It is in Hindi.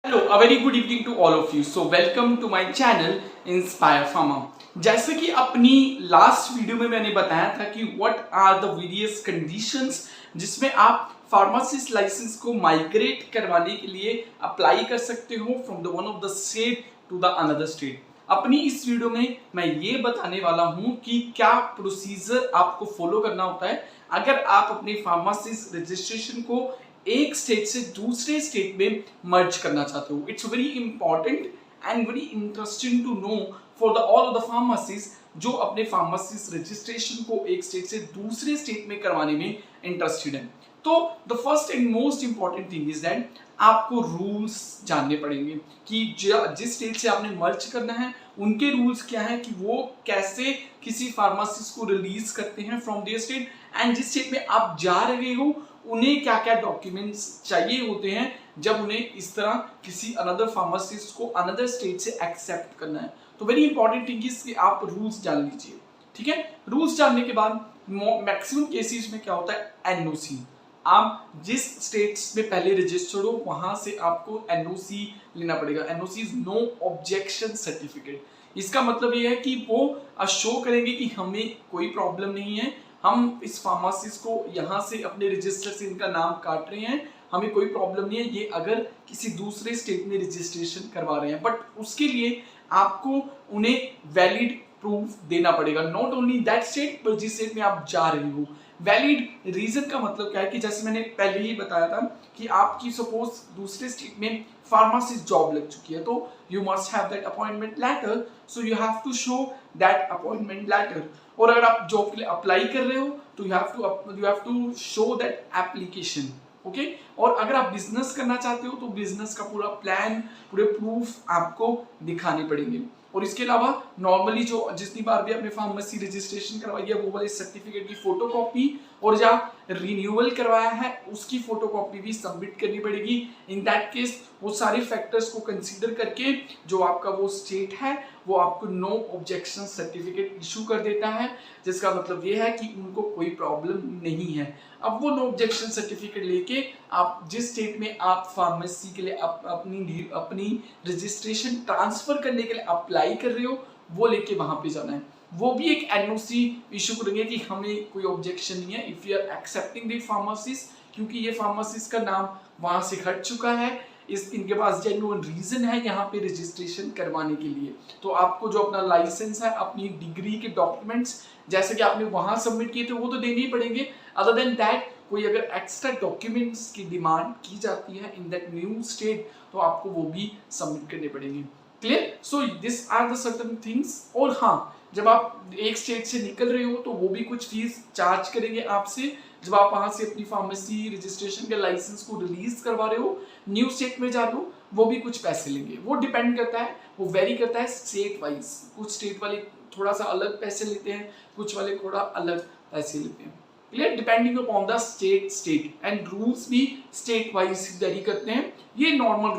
Hello, a very good evening to all of you. So welcome to my channel Inspire Pharma. जैसे कि अपनी लास्ट वीडियो में मैंने बताया था कि what are the various conditions जिसमें आप फार्मासिस्ट लाइसेंस को माइग्रेट करवाने के लिए अप्लाई कर सकते हो from the one of the state to the another state. अपनी इस वीडियो में मैं ये बताने वाला हूं कि क्या प्रोसीजर आपको फॉलो करना होता है अगर आप अपने फार्मासिस्ट रजिस्ट्रेशन को एक स्टेट से दूसरे स्टेट में मर्ज करना चाहते हो। It's very important and very interesting to know for the all of the pharmacist जो अपने फार्मासिस्ट रजिस्ट्रेशन को एक स्टेट से दूसरे स्टेट में करवाने में इंटरेस्टेड है। तो the first and most important thing is that आपको रूल्स जानने पड़ेंगे कि जिस स्टेट से आपने मर्ज करना है उनके रूल्स क्या है, कि वो कैसे किसी फार्मासिस्ट को रिलीज करते हैं फ्रॉम देयर स्टेट, एंड जिस स्टेट में आप जा रहे हो उन्हें क्या क्या डॉक्यूमेंट्स चाहिए होते हैं जब उन्हें इस तरह किसी अनदर फार्मासिस्ट को अनदर स्टेट से एक्सेप्ट करना है। तो वेरी इंपॉर्टेंट थिंग इज कि आप रूल्स जान लीजिए। ठीक है, रूल्स जानने के बाद मैक्सिमम केसेस में क्या होता है, एनओसी। आप जिस स्टेट्स में पहले रजिस्टर्ड हो वहां से आपको एनओसी लेना पड़ेगा। NOC is no objection certificate. इसका मतलब ये है कि वो शो करेंगे कि हमें कोई प्रॉब्लम नहीं है, हम इस फार्मासिस्ट को यहाँ से अपने रजिस्टर से इनका नाम काट रहे हैं, हमें कोई प्रॉब्लम नहीं है ये अगर किसी दूसरे स्टेट में रजिस्ट्रेशन करवा रहे हैं। बट उसके लिए आपको उन्हें वैलिड प्रूफ देना पड़ेगा, नॉट ओनली दैट स्टेट पर जिस स्टेट में आप जा रहे हो। वैलिड रीजन का मतलब क्या है कि जैसे मैंने पहले ही बताया था कि आपकी सपोज दूसरे स्टेट में फार्मासिस्ट जॉब लग चुकी है, तो you must have that appointment letter, so you have to show that appointment letter. और अगर आप जॉब के लिए अप्लाई कर रहे हो तो you have to show that application. Okay, और अगर आप बिजनेस करना चाहते हो तो बिजनेस का पूरा प्लान, पूरे प्रूफ आपको दिखाने पड़ेंगे। और इसके अलावा नॉर्मली जो जितनी बार भी आपने फार्मेसी रजिस्ट्रेशन करवाई है वो वाले सर्टिफिकेट की फोटोकॉपी और जहाँ रिन्यूअल करवाया है उसकी फोटोकॉपी भी सबमिट करनी पड़ेगी। इन दैट केस वो सारे फैक्टर्स को कंसीडर करके जो आपका वो स्टेट है वो आपको नो ऑब्जेक्शन सर्टिफिकेट इशू कर देता है, जिसका मतलब ये है कि उनको कोई प्रॉब्लम नहीं है। अब वो नो ऑब्जेक्शन सर्टिफिकेट लेके आप जिस स्टेट में आप फार्मेसी के लिए अपनी रजिस्ट्रेशन ट्रांसफर करने के लिए अप्लाई कर रहे हो वो लेके वहां पे जाना है। वो भी एक एनओसी इशू करेंगे कि हमें कोई ऑब्जेक्शन नहीं है if you are accepting the pharmacist, क्योंकि ये फार्मासिस्ट का नाम वहां से हट चुका है, इनके पास जेन्युइन रीजन है यहाँ पे रजिस्ट्रेशन करवाने के लिए। तो आपको जो अपना लाइसेंस है, अपनी डिग्री के डॉक्यूमेंट्स जैसे कि आपने वहां सबमिट किए थे वो तो देने ही पड़ेंगे। अदर देन दैट कोई अगर एक्स्ट्रा डॉक्यूमेंट्स की डिमांड की जाती है इन दैट न्यू स्टेट तो आपको वो भी सबमिट करने पड़ेंगे। Clear? So this are the certain things. और हाँ, जब आप एक स्टेट से निकल रहे हो तो वो भी कुछ फीस चार्ज करेंगे आपसे। जब आप वहां से अपनी फार्मेसी रजिस्ट्रेशन के लाइसेंस को रिलीज करवा रहे हो, न्यू स्टेट में जा रहे हो, वो भी कुछ पैसे लेंगे। वो डिपेंड करता है, वो वेरी करता है स्टेट वाइज। कुछ स्टेट वाले थोड़ा सा अलग पैसे लेते हैं, कुछ वाले थोड़ा अलग पैसे लेते हैं। Clear? Depending upon the state and rules भी स्टेट वाइज वेरी करते हैं। ये नॉर्मल